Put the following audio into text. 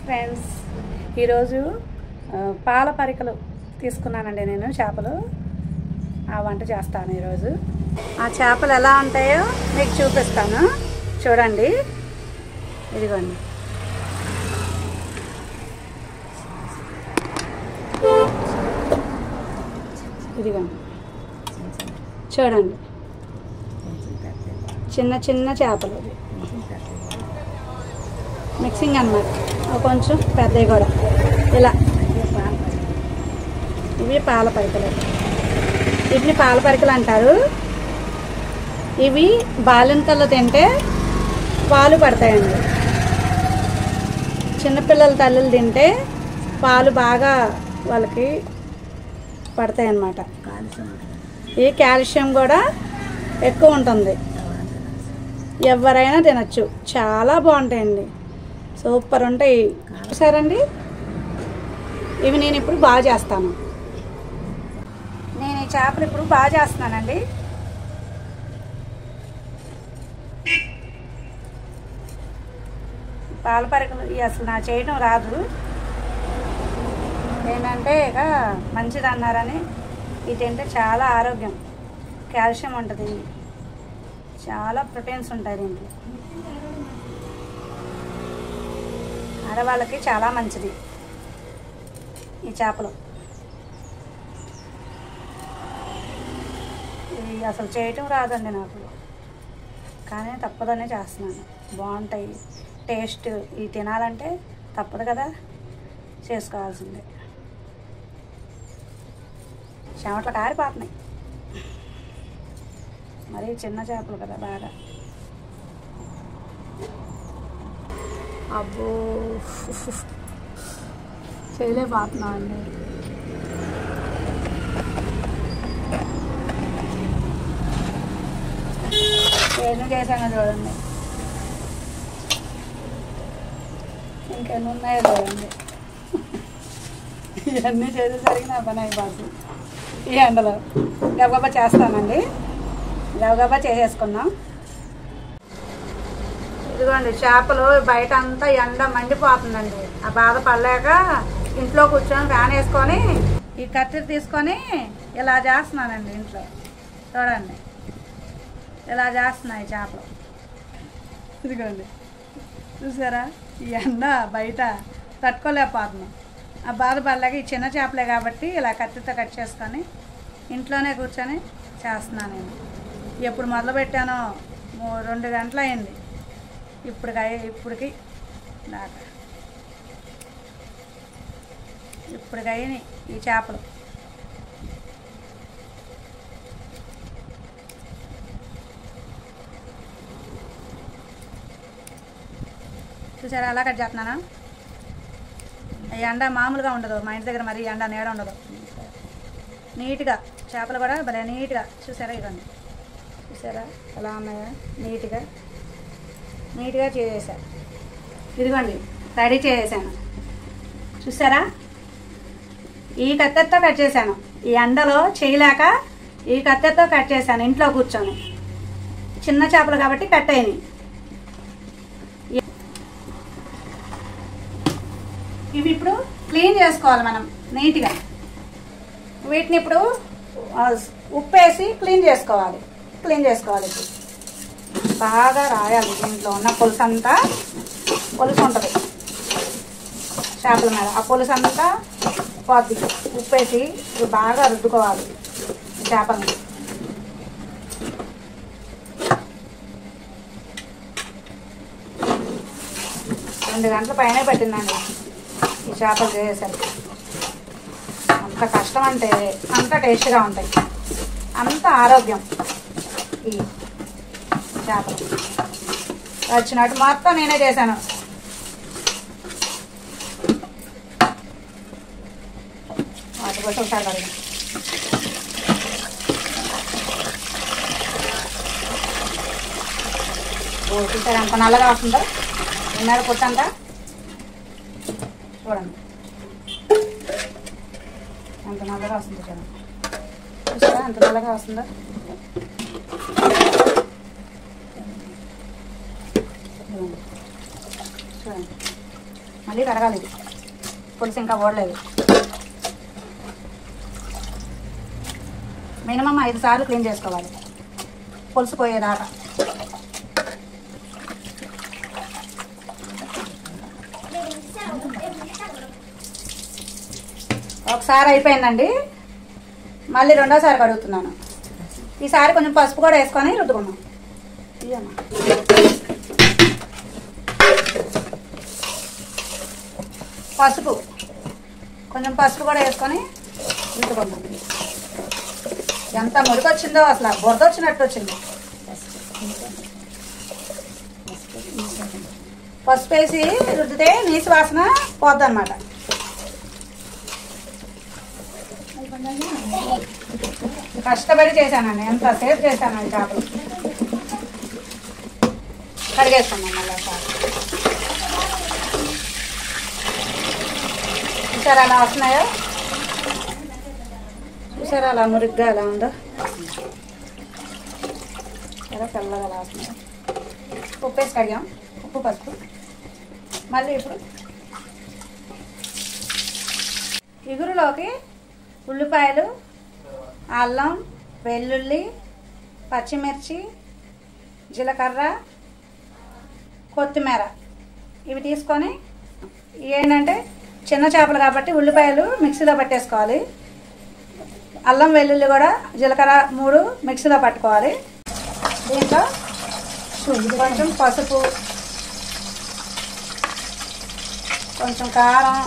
Friends, ఈరోజు పాల పరికలు తీసుకున్నానండి. నేను చేపలు ఆ వంట చేస్తాను ఈరోజు. ఆ చేపలు ఎలా ఉంటాయో మీకు చూపిస్తాను, చూడండి. ఇదిగోండి, ఇదిగోండి, చూడండి. చిన్న చిన్న చేపలు, మిక్సింగ్ అన్నమాట. కొంచెం పెద్దవి కూడా ఇలా. ఇవి పాల పరికలు, వీటిని పాల పరికలు అంటారు. ఇవి బాలింతలు తింటే పాలు పడతాయండి. చిన్నపిల్లల తల్లులు తింటే పాలు బాగా వాళ్ళకి పడతాయి అన్నమాట. ఈ కాల్షియం కూడా ఎక్కువ ఉంటుంది. ఎవరైనా తినచ్చు, చాలా బాగుంటాయండి, సూపర్ ఉంటాయి. చూసారండి, ఇవి నేను ఇప్పుడు బాగా చేస్తాను. నేను ఈ చేపలు ఇప్పుడు బాగా చేస్తున్నానండి. పాల పరికలు అసలు నా చేయడం రాదు. ఏంటంటే ఇక మంచిది అన్నారని ఇది తింటే చాలా ఆరోగ్యం, కాల్షియం ఉంటుంది, చాలా ప్రోటీన్స్ ఉంటాయి దీంట్లో. ఆడవాళ్ళకి చాలా మంచిది ఈ చేపలు. ఇది అసలు చేయటం రాదండి నాకు, కానీ తప్పదనే చేస్తున్నాను. బాగుంటాయి, టేస్ట్. ఇవి తినాలంటే తప్పదు కదా, చేసుకోవాల్సిందే. చెమటలు కారిపోతున్నాయి, మరి చిన్న చేపలు కదా బాగా. అబ్బో, చేయలేకపోతున్నా అండి. ఏమి చేశానో చూడండి, ఇంకెన్ని ఉన్నాయో చూడండి. ఇవన్నీ చేసేసరికి నా పని అయిపోతుంది. ఈ ఎండలో గబగబా చేస్తానండి, గబగబా చేసేసుకున్నాం. ఇదిగోండి, చేపలు బయట అంతా ఎండ మండిపోతుందండి. ఆ బాధ పడలేక ఇంట్లో కూర్చొని ఫ్యాన్ వేసుకొని ఈ కత్తిరి తీసుకొని ఇలా చేస్తున్నానండి ఇంట్లో. చూడండి, ఇలా చేస్తున్నాయి చేపలు. ఇదిగోండి, చూసారా, ఈ ఎండ బయట తట్టుకోలేకపోతున్నాం. ఆ బాధ పడలేక ఈ చిన్న చేపలే కాబట్టి ఇలా కత్తితో కట్ చేసుకొని ఇంట్లోనే కూర్చొని చేస్తున్నాను నేను. ఎప్పుడు మొదలుపెట్టానో 2 గంటలు అయింది ఇప్పటికి దాకా. ఇప్పటికైనాయి ఈ చేపలు. చూసారా అలా కట్ చేస్తున్నాను. ఎండ మామూలుగా ఉండదు మా ఇంటి దగ్గర, మరి ఎండ నీడ ఉండదు. నీట్గా చేపలు కూడా భలే నీట్గా. చూసారా, ఇవ్వండి, చూసారా ఎలా ఉన్నాయా, నీట్గా చేసేసాను. ఇదిగోండి, రెడీ చేసేసాను. చూసారా, ఈ కత్తెరతో కట్ చేశాను. ఈ ఎండలో చేయలేక ఈ కత్తెరతో కట్ చేశాను ఇంట్లో కూర్చొని. చిన్న చేపలు కాబట్టి కట్ అయినాయి. ఇవి ఇప్పుడు క్లీన్ చేసుకోవాలి మనం నీట్గా. వీటిని ఇప్పుడు ఉప్పేసి క్లీన్ చేసుకోవాలి. ఇప్పుడు బాగా రాయాలి. దీంట్లో ఉన్న పులుసు అంతా, పులుసు ఉంటుంది చేపల మీద, ఆ పులుసు అంతా పోద్ది. ఉప్పేసి ఇది బాగా రుద్దుకోవాలి చేపలని. రెండు గంటల పైన పట్టిందండి ఈ చేపలు చేసేసరికి. అంత కష్టం అంటే అంత టేస్ట్గా ఉంటాయి, అంత ఆరోగ్యం ఈ చేపలు. వచ్చినట్టు మొత్తం నేనే చేశాను. వాటి కోసం ఒకసారి కడిగి చూసారు ఎంత నల్లగా వస్తుందో విన్నారు పుట్టంతా. చూడండి ఎంత నల్లగా వస్తుందో, చూడండి. చూసారా ఎంత నల్లగా వస్తుందో. చూడండి, మళ్ళీ కడగాలి. ఇది పులుసు ఇంకా ఓడలేదు. మినిమం 5 సార్లు క్లీన్ చేసుకోవాలి పులుసు పోయేదాకా. ఒకసారి అయిపోయిందండి, మళ్ళీ రెండోసారి కడుగుతున్నాను. ఈసారి కొంచెం పసుపు కూడా వేసుకొని రుద్దుకున్నాం. కొంచెం పసుపు కూడా వేసుకొని రుద్దుకున్నాం. ఎంత మురికొచ్చిందో, అసలు బురద వచ్చినట్టు వచ్చింది. పసుపు వేసి రుద్దితే నీసు వాసన పోద్దన్నమాట. కష్టపడి చేశానండి, ఎంతసేపు చేశానండి. చేపలు కడిగేసుకున్నాం మళ్ళీ. చూసారా అలా వస్తున్నాయో, చూసారా అలా మురిగ్గా ఎలా ఉందో, ఎలా తెల్లగా అలా వస్తున్నాయో. ఉప్పు వేసి కడిగాం, ఉప్పు పసుపు. మళ్ళీ ఇప్పుడు ఇగురులోకి ఉల్లిపాయలు, అల్లం, వెల్లుల్లి, పచ్చిమిర్చి, జీలకర్ర, కొత్తిమీర ఇవి తీసుకొని, ఏంటంటే చిన్న చేపలు కాబట్టి ఉల్లిపాయలు మిక్సీలో పట్టేసుకోవాలి. అల్లం వెల్లుల్లి కూడా జీలకర్ర 3 మిక్సీలో పట్టుకోవాలి. దీంట్లో కొంచెం పసుపు, కొంచెం కారం,